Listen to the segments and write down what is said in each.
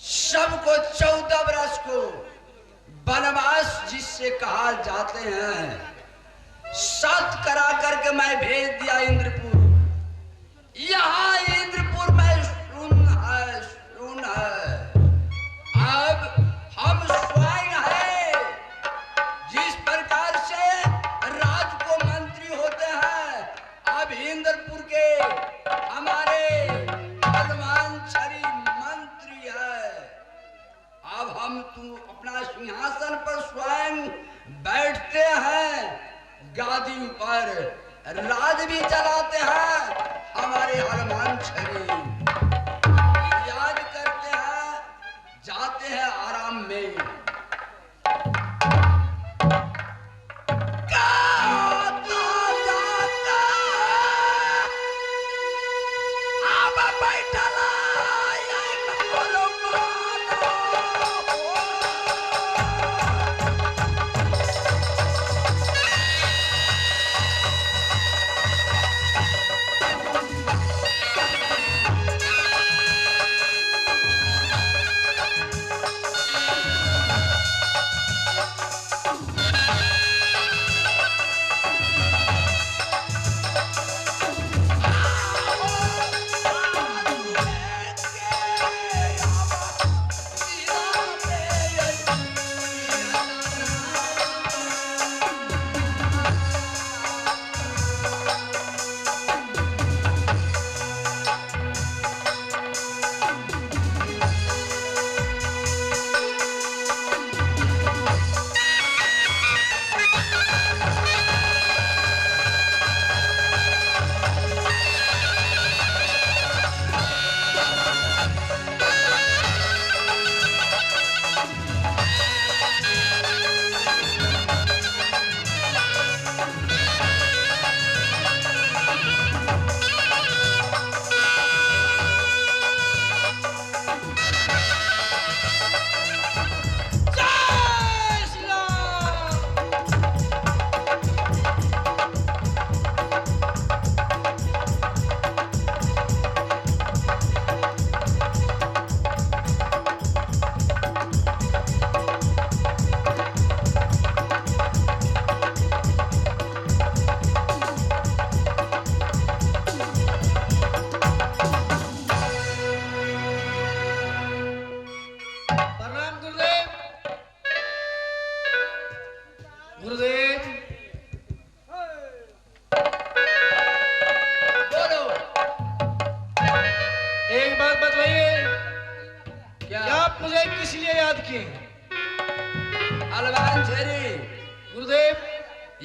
सबको 14 वर्ष को वनवास जिससे कहा जाते हैं, सत करा करके मैं भेज दिया इंद्रपुर। यहाँ इंद्रपुर में सुन है। अब हम स्वयं है, जिस प्रकार से राज को मंत्री होते हैं, अब इंद्रपुर के हमारे हनुमान छरी मंत्री है। अब हम तू अपना सिंहासन पर स्वयं बैठते हैं, गादी पर राज भी चलाते हैं। हमारे हनुमान छरी याद करते हैं, जाते हैं आराम में।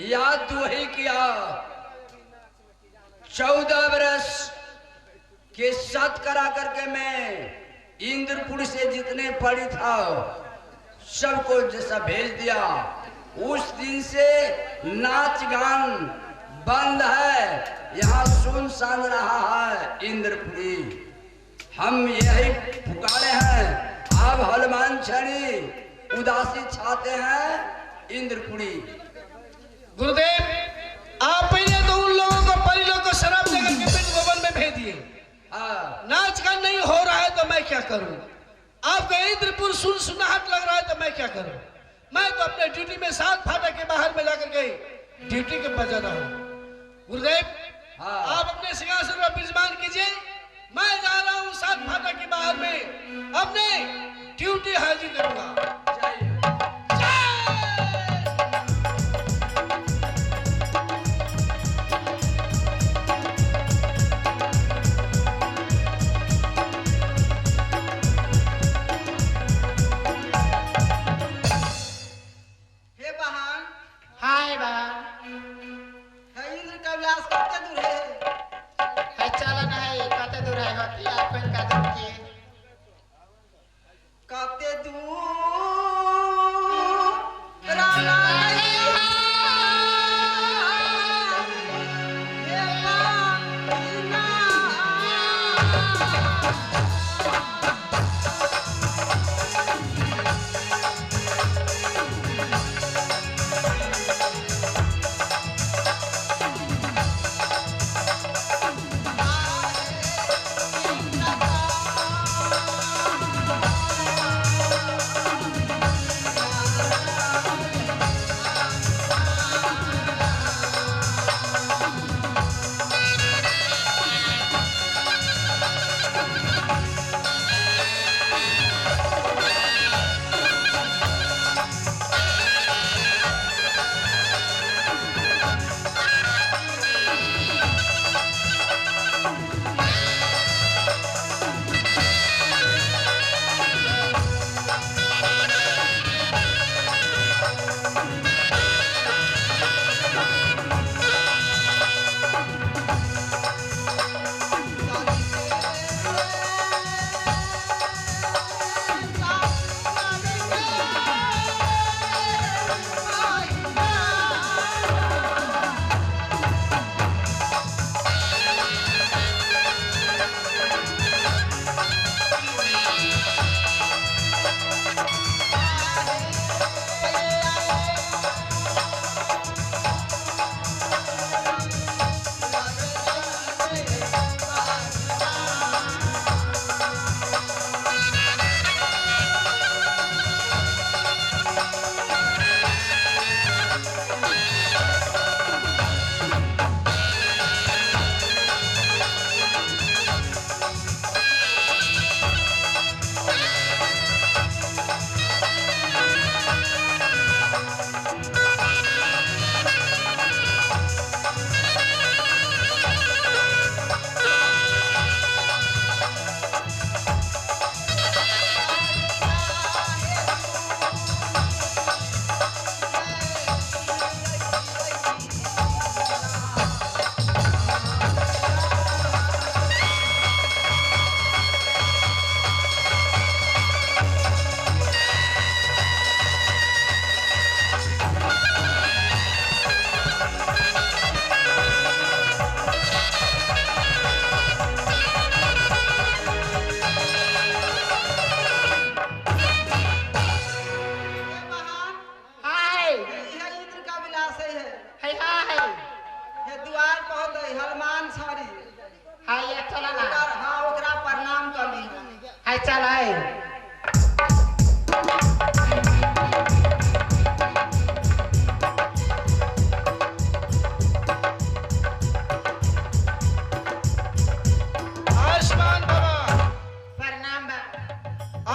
याद तो वही किया, 14 वर्ष के साथ करा करके मैं इंद्रपुर से जितने पड़ी था सबको जैसा भेज दिया। उस दिन से नाच गान बंद है, यहाँ सुनसान रहा है इंद्रपुरी। हम यही पुकारे हैं, अब हनुमान छड़ी उदासी छाते हैं इंद्रपुरी। गुरुदेव, आप पहले तो उन लोगों को परिलों को शराब देकर के पिंड भवन में भेज दिए। नाच गान नहीं हो रहा है तो मैं क्या करूं? आपका इंद्रपुर सुनसुनाहट लग रहा है तो मैं क्या करूं? मैं तो अपने ड्यूटी में 7 फाटक के बाहर में जाकर के ड्यूटी के बजा रहा हूं। गुरुदेव, आप अपने सिंहासन पर विराजमान कीजिए, मैं जा रहा हूं 7 फाटक के बाहर में अपने ड्यूटी हाजिर करूंगा।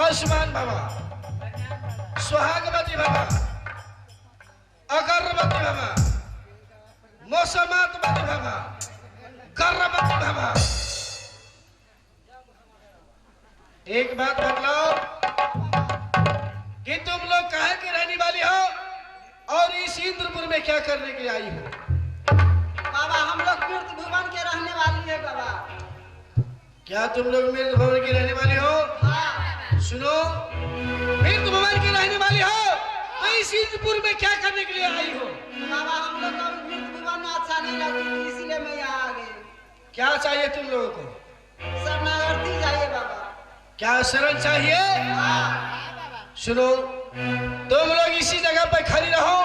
आयुष्मान बाबा, सुहागवती बाबा, अगरबती बाबा, मौसमातवती बाबा, गर्भवती बाबा। एक बात बतलाओ कि तुम लोग कहाँ की रहने वाली हो और इस इंद्रपुर में क्या करने के लिए आई हो? बाबा हम लोग मृत भुवन के रहने वाली है बाबा। क्या तुम लोग मृत भवन की रहने वाली हो? हाँ। सुनो, मृत भवन की रहने वाली हो तो इस इंद्रपुर में क्या करने के लिए आई हो? बाबा हम लोग को मृत भुवन में अच्छा नहीं लगती, इसीलिए मैं यहाँ आ गई। क्या चाहिए तुम लोगों को? शरणार्थी चाहिए बाबा। क्या शरण चाहिए? हाँ। सुनो, तुम लोग इसी जगह पर खड़ी रहो,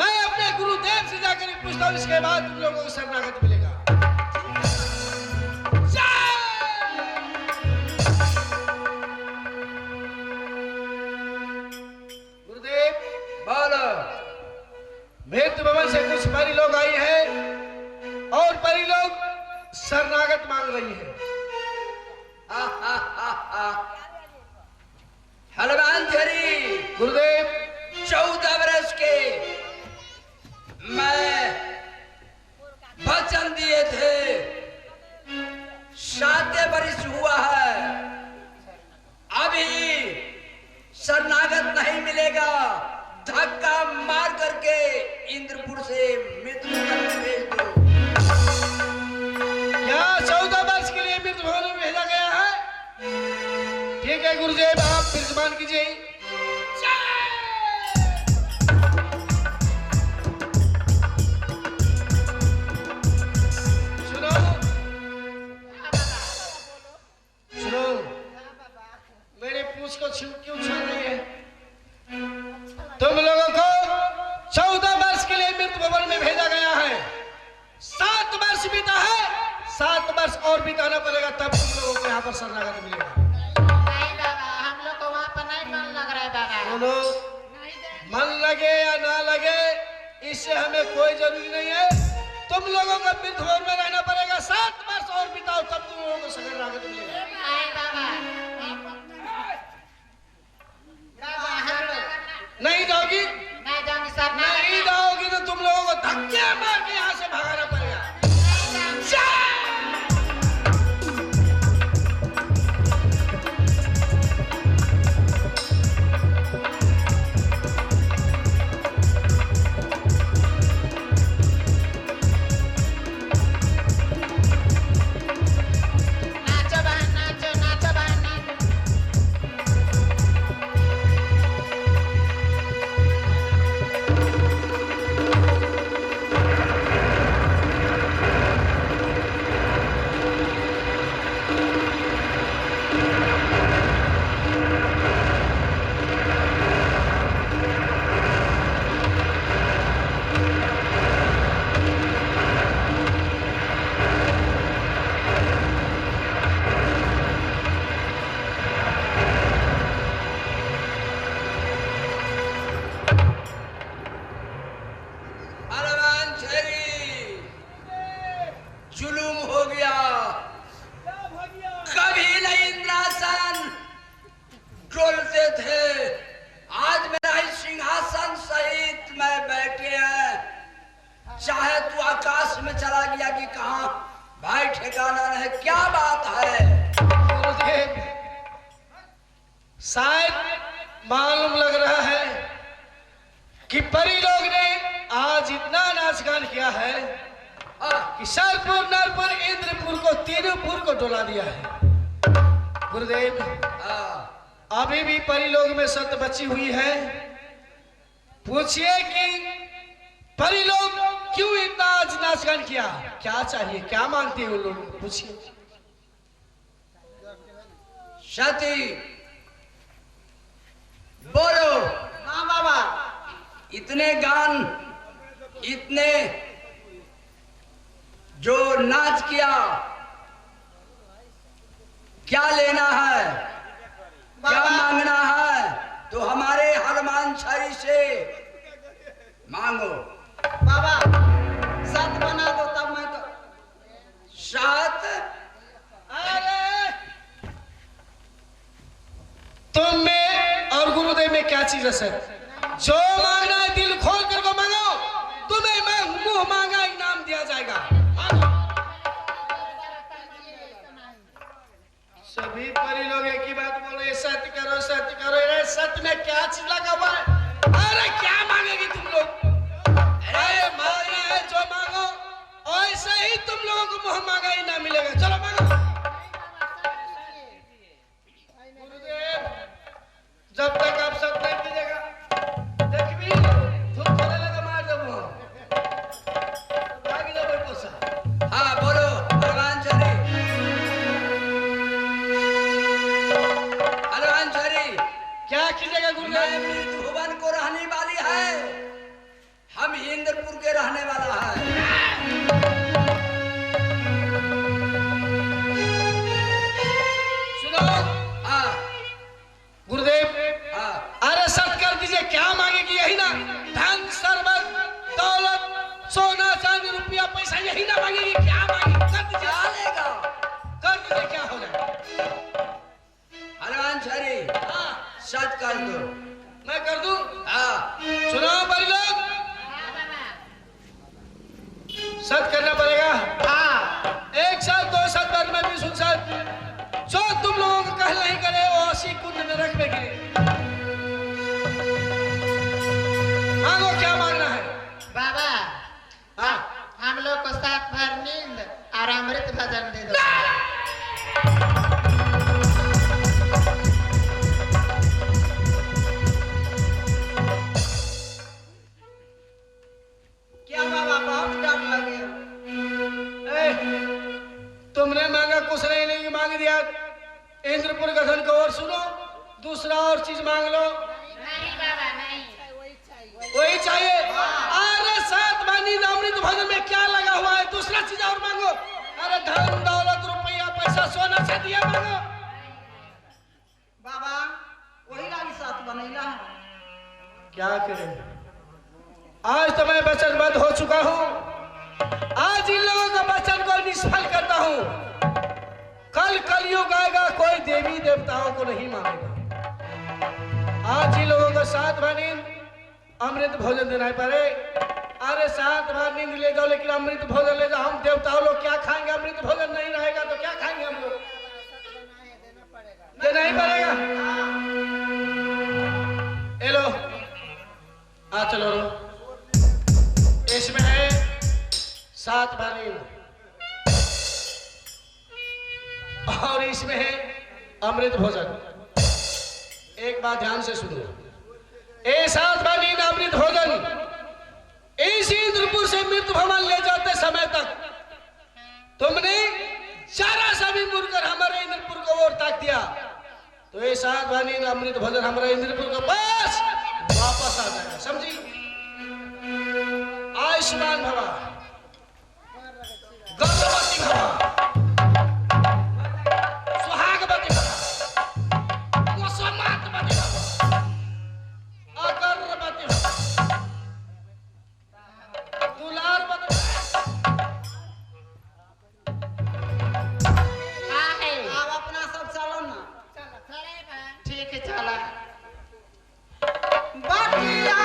मैं अपने गुरुदेव से जाकर पूछता हूँ, इसके बाद तुम लोगों को शरणागत मिलेगा। गुरुदेव बोलो। मृत भवन से कुछ परी लोग आई है और परी लोग शरणागत मांग रही है। हनुमान झरी गुरुदेव 14 वर्ष के मैं वचन दिए थे, 7 वर्ष हुआ है, अभी शरणागत नहीं मिलेगा। धक्का मार करके इंद्रपुर से मृत्यु में भेज दो। क्या 14 वर्ष के लिए मृत भवन में भेजा गया है? ठीक है गुरुदेव, आप विराजमान कीजिए। सुनो सुनो, मेरे पूछ को क्यों छू रही है? तुम लोगों को 14 वर्ष के लिए मृत भवन में भेजा गया है। 7 वर्ष बीता है, 7 वर्ष और बिताना पड़ेगा, तब तुम लोगों को यहाँ पर शरणागत मिलेगा। नहीं बाबा, हम लोग को वहाँ पर नहीं मन लग रहा है बाबा। सुनो, मन लगे या ना लगे इससे हमें कोई जरूरी नहीं है। तुम लोगों को मृत भवन में रहना पड़ेगा, 7 वर्ष और बिताओ, तब तुम लोगों को शरणागत मिलेगा। नहीं बाबा। बाबा हम लोग नहीं जाओगी? नहीं जाएंगे सर। नहीं जाओगी तो तुम लोगों को धक्के मार के यहाँ से भगाना पड़ेगा। नाचो बहन नाचो, नाचो बहन नाचो। हनुमान झरी जुलूम हो गया। कभी नहीं इंद्रासन डोलते थे, आज मेरा ही सिंहासन सहित मैं बैठे हैं। चाहे तू आकाश में चला गया कि कहाँ, भाई ठिकाना नहीं। क्या बात है? गुरुदेव, शायद मालूम लग रहा है कि परी लोग ने आज इतना नाच गान किया है कि सरपुर, नरपुर, इंद्रपुर को, तीनों पुर को डोला दिया है। गुरुदेव, अभी भी परी लोग में सत बची हुई है। पूछिए कि परी लोग क्यों इतना आज नाच गान किया, क्या चाहिए, क्या मांगते हैं वो लोग, पूछिए। सती बोलो। हाँ बाबा। इतने गान, इतने जो नाच किया, क्या लेना है, क्या मांगना है? तो हमारे हनुमान छड़ी से मांगो। बाबा 7 बना दो तब मैं तो। 7? अरे तुम चीज है सर? जो मांगना है दिल खोल कर को मांगो, तुम्हें मैं मुंह मांगा इनाम दिया जाएगा। सभी परी लोग एक ही बात बोल रहे, सत्य करो सत्य करो। अरे सत्य में क्या चीज लगा हुआ है? अरे क्या मांगेगी तुम लोग? अरे मांगना है जो मांगो, ऐसे ही तुम लोगों को मुंह मांगा इनाम मिलेगा। चलो मांगो। गुरुदेव, जब तक आप सब नहीं कीजिएगा, देखबी धूप खोले लगा मार दो मुंह। भागी जाओ पोसा। हाँ बोलो भगवान चरी। भगवान चरी, क्या कीजिएगा गुरुदेव? मैं मृत भुवन को रहने वाली है, हम इंद्रपुर के रहने वाला है। सुनो। हाँ गुरुदेव, हाँ अरे सत कर दीजिए। क्या मांगेगी? यही ना, धन सरबत दौलत सोना चांदी रुपया पैसा, यही ना मांगेगी? क्या मांगेगी? कर दीजिए। चलेगा। कर दीजिए, क्या हो जाए? भगवान चरी, हाँ, सच कर दो। मैं कर दूं? हाँ सुनो बड़ी लोग, सत करना पड़ेगा। हाँ, एक साथ दो साथ बाद में भी सुन साथ, जो तुम लोगों को कहल नहीं करे वो असी कुंड में रख में गिरे। मांगो, क्या मांगना है? बाबा, हाँ, हम लोग को साथ भर नींद और अमृत भजन दे दो। क्या बाबा, बहुत डर लगे। ए, तुमने मांगा कुछ नहीं मांग दिया। इंद्रपुर गठन को और सुनो, दूसरा और चीज मांग लो। नहीं बाबा, नहीं। वही चाहिए। अरे सात बानी अमृत भजन में क्या लगा हुआ है? दूसरा चीज और मांगो। अरे धन दौलत रुपया पैसा सोना चांदी मांगो। बाबा, वही लागी साथ बनैला है। क्या करें? आज तो मैं वचनबद्ध हो चुका हूँ। आज इन लोगों का वचन को निष्फल करता हूँ। कल कलयुग आएगा, कोई देवी देवताओं को नहीं मानेगा। आज इन लोगों को सात बार नींद अमृत भोजन देना पड़े। अरे सात बार नींद ले जाओ, लेकिन अमृत भोजन ले जाओ। हम देवताओं लोग क्या खाएंगे? अमृत भोजन नहीं रहेगा तो क्या खाएंगे हम लोग? देना ही पड़ेगा। ए लो, आ चलो रो। इसमें है सात बार नींद और इसमें है अमृत भोजन। एक बात ध्यान से सुनो, ए सात बार नींद अमृत भोजन इस इंद्रपुर से मृत्यु भवन ले जाते समय तक तुमने जरा सा भी मुड़कर हमारे इंद्रपुर को ओर ताक दिया तो ये सात बार नींद अमृत भोजन हमारे इंद्रपुर को पास वापस आ जाएगा। समझी? आयुष्मान भवा, गर्भवती भवा, सुहागवती भवा, कुसुमावती भवा, अगरवती भवा, दुलारवती अब अपना सब चलो ना। ठीक है, चला। बटिया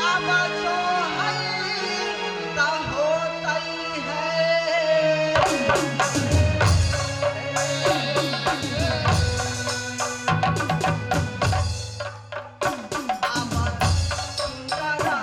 अब जो है तो होतई है। अब सुंदरा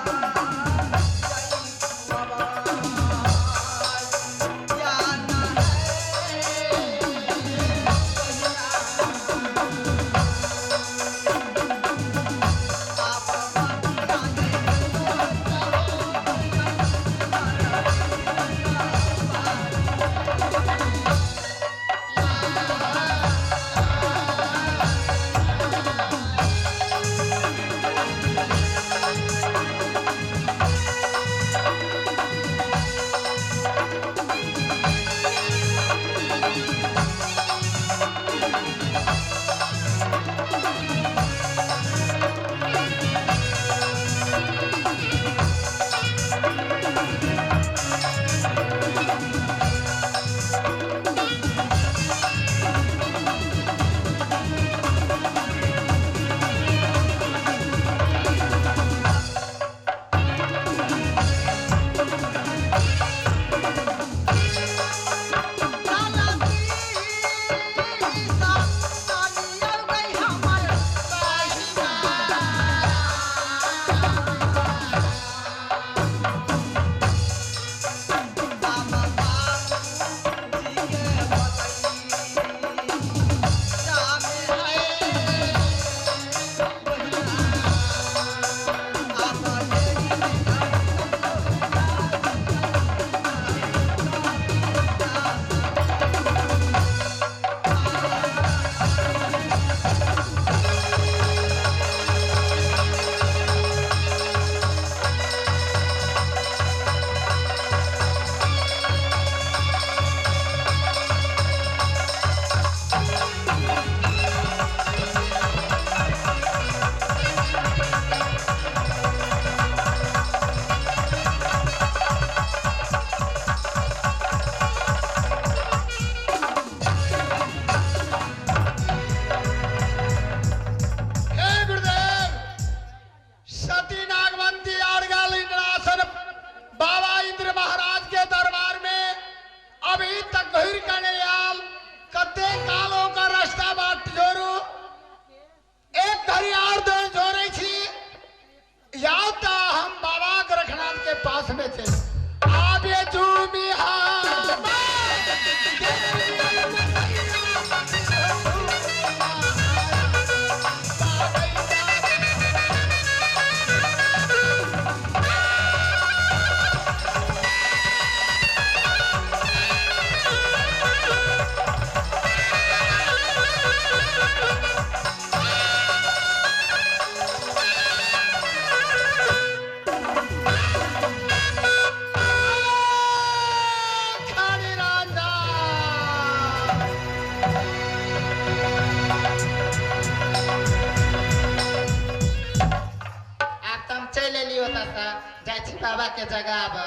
चाची बाबा के जगह बा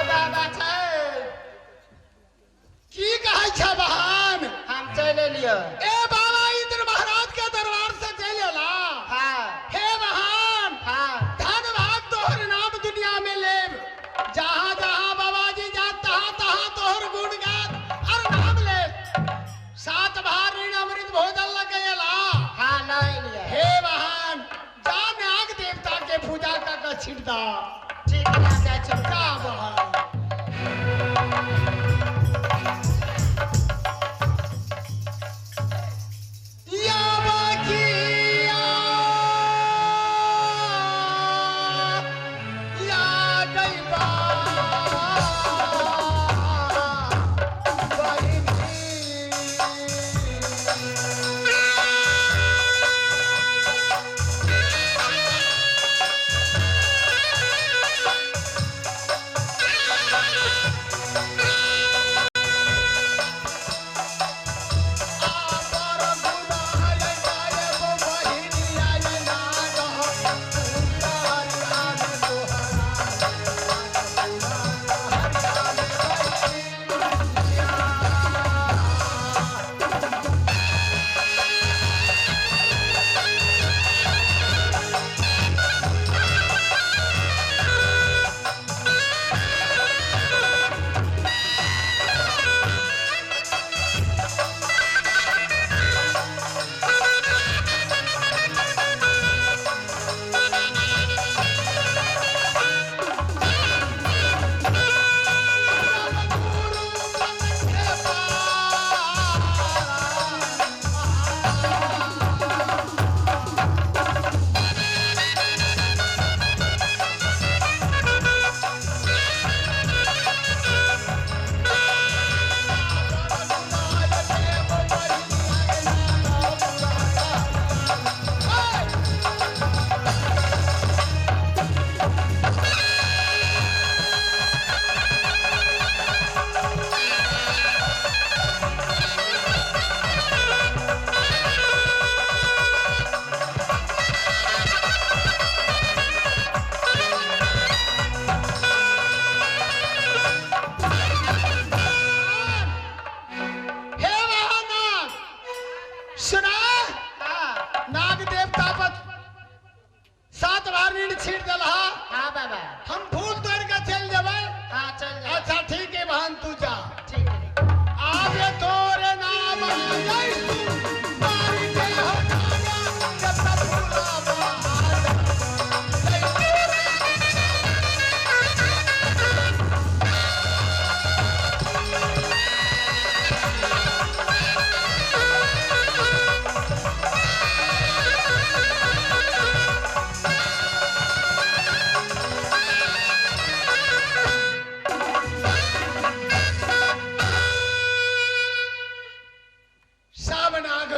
बाबा छै की कहै छ बहन? हम चले लियो ए बाबा इंद्र महाराज के दरबार से चले ला। हाँ हे बहन, हाँ धन भाग तोहर नाम दुनिया में लेब। जहाँ जहाँ बाबा जी जात तहाँ तहाँ तोहर गुण गात और नाम ले। सात भार ऋण अमृत भोजन लगेला। हाँ नहीं लियो हे बहन, जा नाग देवता के पूजा का छिड़दा। ठीक है जा चल जा बहन। या बाकिया, या दैवा,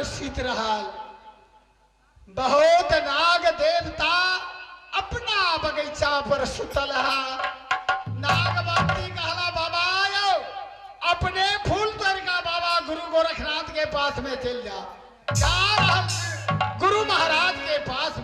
शीत रहल। बहुत नाग देवता अपना बगीचा पर सुतल है। नागवती कहला बाबा आयो अपने फूल तोड़ का बाबा गुरु गोरखनाथ के पास में चल जा। जा रहल गुरु महाराज के पास